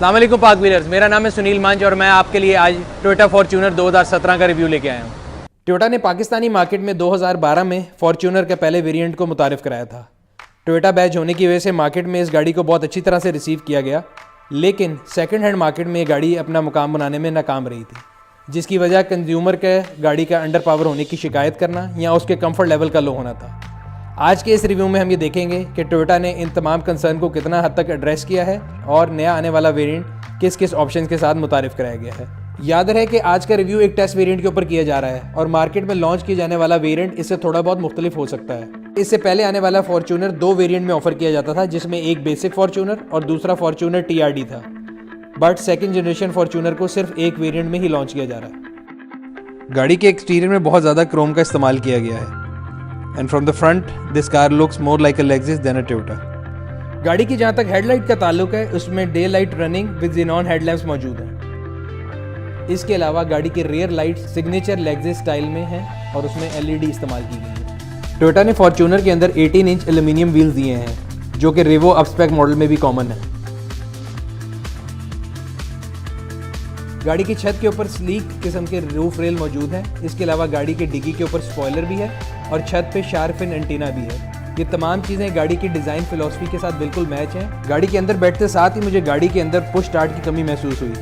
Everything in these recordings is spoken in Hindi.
अस्सलाम वालेकुम पाक व्हीलर्स, मेरा नाम है सुनील मांझ और मैं आपके लिए आज टोयोटा फॉर्च्यूनर 2017 का रिव्यू लेके आया हूँ। टोयोटा ने पाकिस्तानी मार्केट में 2012 में फॉर्च्यूनर के पहले वेरिएंट को मुतारिफ कराया था। टोयोटा बैच होने की वजह से मार्केट में इस गाड़ी को बहुत अच्छी तरह से रिसीव किया गया, लेकिन सेकंड हैंड मार्केट में ये गाड़ी अपना मुकाम बनाने में नाकाम रही थी, जिसकी वजह कंज्यूमर के गाड़ी का अंडर पावर होने की शिकायत करना या उसके कंफर्ट लेवल का लो होना था। आज के इस रिव्यू में हम ये देखेंगे कि टोयोटा ने इन तमाम कंसर्न को कितना हद तक एड्रेस किया है और नया आने वाला वेरिएंट किस किस ऑप्शन के साथ मुतारिफ कराया गया है। याद रहे कि आज का रिव्यू एक टेस्ट वेरिएंट के ऊपर किया जा रहा है और मार्केट में लॉन्च किए जाने वाला वेरिएंट इससे थोड़ा बहुत मुख्तलिफ हो सकता है। इससे पहले आने वाला फॉर्च्यूनर 2 वेरिएंट में ऑफर किया जाता था, जिसमें एक बेसिक फॉर्च्यूनर और दूसरा फॉर्च्यूनर TRD था, बट सेकेंड जनरेशन फॉर्च्यूनर को सिर्फ एक वेरिएंट में ही लॉन्च किया जा रहा है। गाड़ी के एक्सटीरियर में बहुत ज़्यादा क्रोम का इस्तेमाल किया गया है and from the front this car looks more like a Lexus than a Toyota. गाड़ी की जहाँ तक हेडलाइट का ताल्लुक है, उसमें day light running with xenon headlamps मौजूद हैं। इसके अलावा गाड़ी के rear light signature Lexus style में है और उसमें LED इस्तेमाल की गई है। टोयोटा ने फॉर्च्यूनर के अंदर 18 इंच एल्यूमिनियम व्हील्स दिए हैं, जो कि रेवो अपस्पेक मॉडल में भी कॉमन है। गाड़ी की छत के ऊपर स्लीक किस्म के रूफ रेल मौजूद हैं। इसके अलावा गाड़ी के डिग्गी के ऊपर स्पॉयलर भी है और छत पे शार्प फिन एंटीना भी है। ये तमाम चीज़ें गाड़ी की डिज़ाइन फिलॉसफी के साथ बिल्कुल मैच हैं। गाड़ी के अंदर बैठते साथ ही मुझे गाड़ी के अंदर पुश स्टार्ट की कमी महसूस हुई,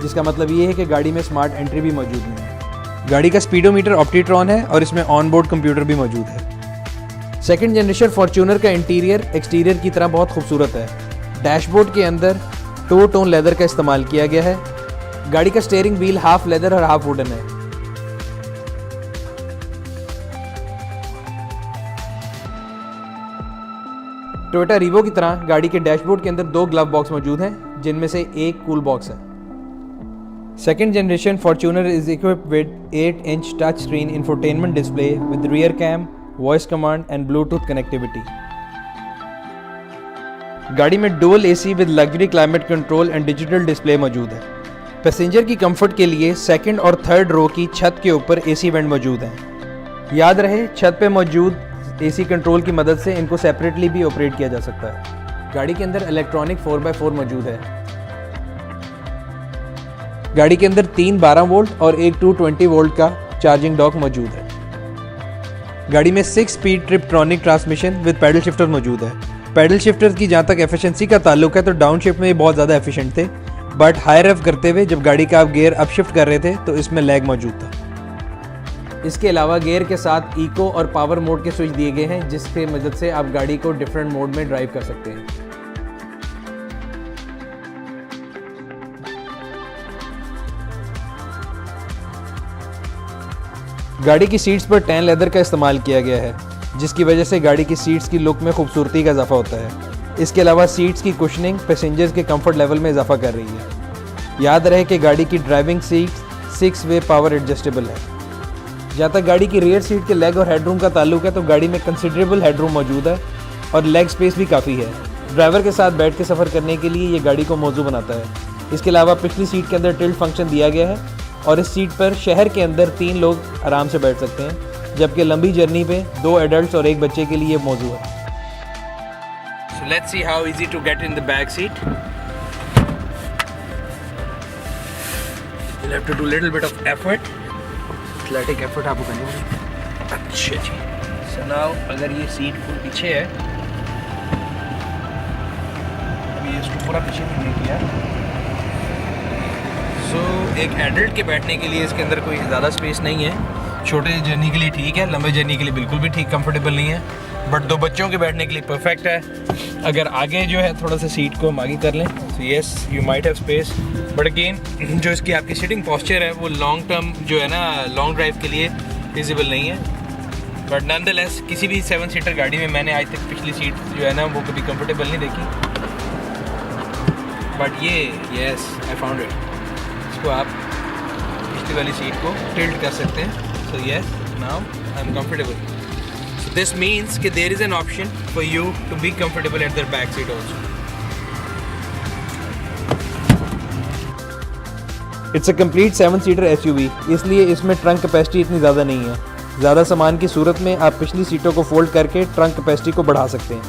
जिसका मतलब ये है कि गाड़ी में स्मार्ट एंट्री भी मौजूद नहीं है। गाड़ी का स्पीडोमीटर ऑप्टीट्रॉन है और इसमें ऑन बोर्ड कंप्यूटर भी मौजूद है। सेकेंड जनरेशन फॉर्च्यूनर का इंटीरियर एक्सटीरियर की तरह बहुत खूबसूरत है। डैशबोर्ड के अंदर 2 टोन लेदर का इस्तेमाल किया गया है। गाड़ी का स्टीयरिंग व्हील हाफ लेदर और हाफ वुडन है। टोयोटा रीवो की तरह गाड़ी के डैशबोर्ड के अंदर 2 ग्लव बॉक्स मौजूद हैं, जिनमें से एक कूल बॉक्स है। Second generation Fortuner is equipped with 8 inch touch screen infotainment display with rear cam, voice command and Bluetooth connectivity. गाड़ी में dual AC with luxury climate control and digital display मौजूद है। पैसेंजर की कंफर्ट के लिए सेकंड और थर्ड रो की छत के ऊपर AC वेंट मौजूद हैं। याद रहे, छत पे मौजूद AC कंट्रोल की मदद से इनको सेपरेटली भी ऑपरेट किया जा सकता है। गाड़ी के अंदर इलेक्ट्रॉनिक 4x4 मौजूद है। गाड़ी के अंदर 3 12 वोल्ट और एक 220 वोल्ट का चार्जिंग डॉक मौजूद है। गाड़ी में 6 speed triptronic transmission with paddle shifter मौजूद है। पैडल शिफ्टर की जहाँ तक एफिशिएंसी का ताल्लुक है तो डाउन शिफ्ट में ये बहुत ज़्यादा एफिशिएंट थे, बट हाई रेव करते हुए जब गाड़ी का आप गियर अप शिफ्ट कर रहे थे तो इसमें लैग मौजूद था। इसके अलावा गियर के साथ इको और पावर मोड के स्विच दिए गए हैं, जिसकी मदद से आप गाड़ी को डिफरेंट मोड में ड्राइव कर सकते हैं। गाड़ी की सीट्स पर टैन लेदर का इस्तेमाल किया गया है, जिसकी वजह से गाड़ी की सीट्स की लुक में खूबसूरती का इजाफा होता है। इसके अलावा सीट्स की कुशनिंग पैसेंजर्स के कंफर्ट लेवल में इजाफा कर रही है। याद रहे कि गाड़ी की ड्राइविंग सीट 6 वे पावर एडजस्टेबल है। जहाँ तक गाड़ी की रियर सीट के लेग और हेडरूम का ताल्लुक है तो गाड़ी में कंसिडरेबल हेडरूम मौजूद है और लेग स्पेस भी काफ़ी है। ड्राइवर के साथ बैठ के सफ़र करने के लिए ये गाड़ी को मौजू बनाता है। इसके अलावा पिछली सीट के अंदर टिल्ट फंक्शन दिया गया है और इस सीट पर शहर के अंदर 3 लोग आराम से बैठ सकते हैं, जबकि लंबी जर्नी पे 2 एडल्ट और 1 बच्चे के लिए मौजूद है। So let's see how easy to get in the back seat. You'll have to do little bit of effort. Athletic effort आपको करनी होगी। अच्छा जी। So now अगर ये सीट को पीछे है, अभी इसको पूरा पीछे नहीं किया। So एक एडल्ट के बैठने के लिए इसके अंदर कोई ज़्यादा स्पेस नहीं है। छोटे जर्नी के लिए ठीक है, लंबे जर्नी के लिए बिल्कुल भी ठीक कंफर्टेबल नहीं है, बट 2 बच्चों के बैठने के लिए परफेक्ट है। अगर आगे जो है थोड़ा सा सीट को हम आगे कर लें तो yes you might have space, but again जो इसकी आपकी सीटिंग पोस्चर है वो लॉन्ग टर्म जो है ना लॉन्ग ड्राइव के लिए फिजिबल नहीं है। बट नॉनदलेस किसी भी 7 सीटर गाड़ी में मैंने आज तक पिछली सीट जो है ना वो कभी कंफर्टेबल नहीं देखी, बट ये येस आई फाउंड इट। इसको आप पिछली वाली सीट को टिल्ट कर सकते हैं। So yes now I am comfortable. This means that there is an option for you to be comfortable at the back seat also. It's a complete 7-seater SUV, इसलिए इसमें ट्रंक कैपेसिटी इतनी ज़्यादा नहीं है। ज़्यादा सामान की सूरत में आप पिछली सीटों को फोल्ड करके ट्रंक कैपेसिटी को बढ़ा सकते हैं।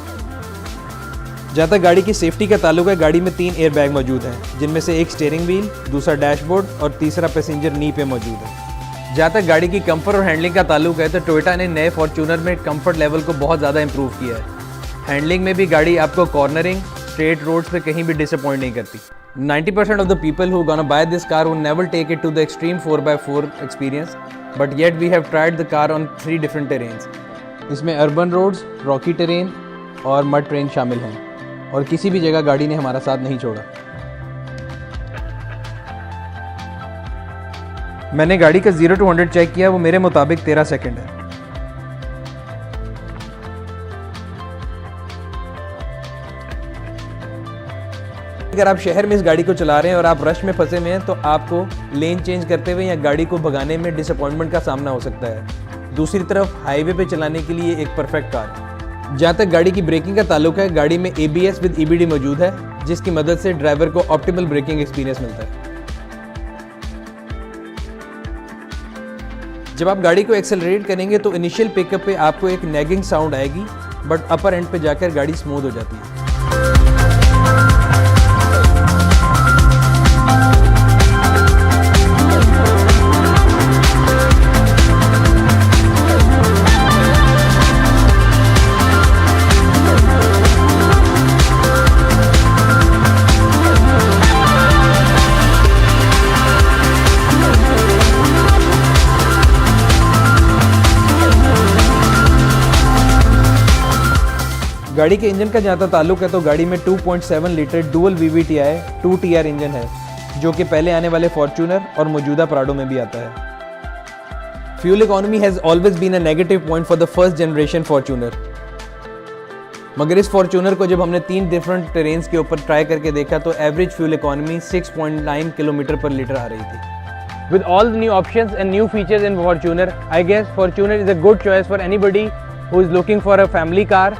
जहाँ तक गाड़ी की सेफ्टी का ताल्लुक है, गाड़ी में 3 एयर बैग मौजूद हैं, जिनमें से एक स्टीयरिंग व्हील, दूसरा डैशबोर्ड और तीसरा पैसेंजर नी पे मौजूद है। जहाँ तक गाड़ी की कंफर्ट और हैंडलिंग का ताल्लुक है तो टोयोटा ने नए फॉर्च्यूनर में कंफर्ट लेवल को बहुत ज़्यादा इंप्रूव किया है। हैंडलिंग में भी गाड़ी आपको कॉर्नरिंग, स्ट्रेट रोड्स पे कहीं भी डिसअपॉइंट नहीं करती। 90% of the people who gonna buy this car will never take it to the extreme 4x4 experience, but yet we have tried the car on 3 different terrains. इसमें अर्बन रोड्स, रॉकी टेरेन और मड ट्रेन शामिल हैं और किसी भी जगह गाड़ी ने हमारा साथ नहीं छोड़ा। मैंने गाड़ी का 0 to 100 चेक किया, वो मेरे मुताबिक 13 सेकंड है। अगर आप शहर में इस गाड़ी को चला रहे हैं और आप रश में फंसे हुए हैं तो आपको लेन चेंज करते हुए या गाड़ी को भगाने में डिसअपॉइंटमेंट का सामना हो सकता है। दूसरी तरफ हाईवे पे चलाने के लिए एक परफेक्ट कार है। जहाँ तक गाड़ी की ब्रेकिंग का ताल्लुक है, गाड़ी में ABS विद EBD मौजूद है, जिसकी मदद से ड्राइवर को ऑप्टिमल ब्रेकिंग एक्सपीरियंस मिलता है। जब आप गाड़ी को एक्सेलरेट करेंगे तो इनिशियल पिकअप पे आपको एक नैगिंग साउंड आएगी, बट अपर एंड पे जाकर गाड़ी स्मूथ हो जाती है। गाड़ी के इंजन का जहाँ तक ताल्लुक है तो गाड़ी में 2.7 litre dual VVTi 2TR engine है, जो कि पहले आने वाले फॉर्च्यूनर और मौजूदा प्राडो में भी आता है। Fuel economy has always been a negative point for the first generation Fortuner, मगर इस फॉर्च्यूनर को जब हमने 3 डिफरेंट टेरेन्स के ऊपर ट्राई करके देखा तो एवरेज फ्यूल इकोनॉमी 6.9 किलोमीटर पर लीटर आ रही थी। With all the new options and new features in Fortuner, I guess Fortuner is a good choice for anybody who is looking for a family car.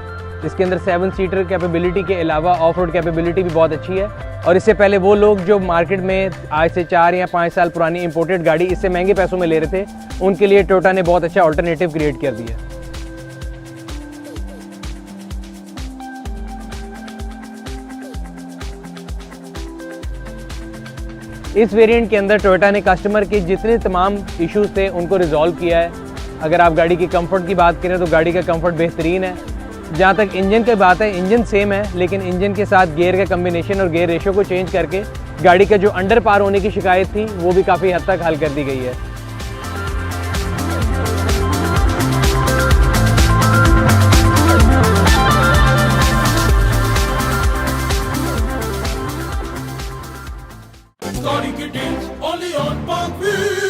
इसके अंदर 7 सीटर कैपेबिलिटी के अलावा ऑफ रोड कैपेबिलिटी भी बहुत अच्छी है, और इससे पहले वो लोग जो मार्केट में आज से 4 या 5 साल पुरानी इंपोर्टेड गाड़ी इससे महंगे पैसों में ले रहे थे, उनके लिए टोयोटा ने बहुत अच्छा अल्टरनेटिव क्रिएट कर दिया। इस वेरिएंट के अंदर टोयोटा ने कस्टमर के जितने तमाम इश्यूज थे उनको रिजॉल्व किया है। अगर आप गाड़ी की कंफर्ट की बात करें तो गाड़ी का कंफर्ट बेहतरीन है। जहाँ तक इंजन की बात है, इंजन सेम है, लेकिन इंजन के साथ गियर का कम्बिनेशन और गियर रेशियो को चेंज करके गाड़ी का जो अंडर पार होने की शिकायत थी वो भी काफ़ी हद तक हल कर दी गई है। Scotty Giddings, only on Parkview.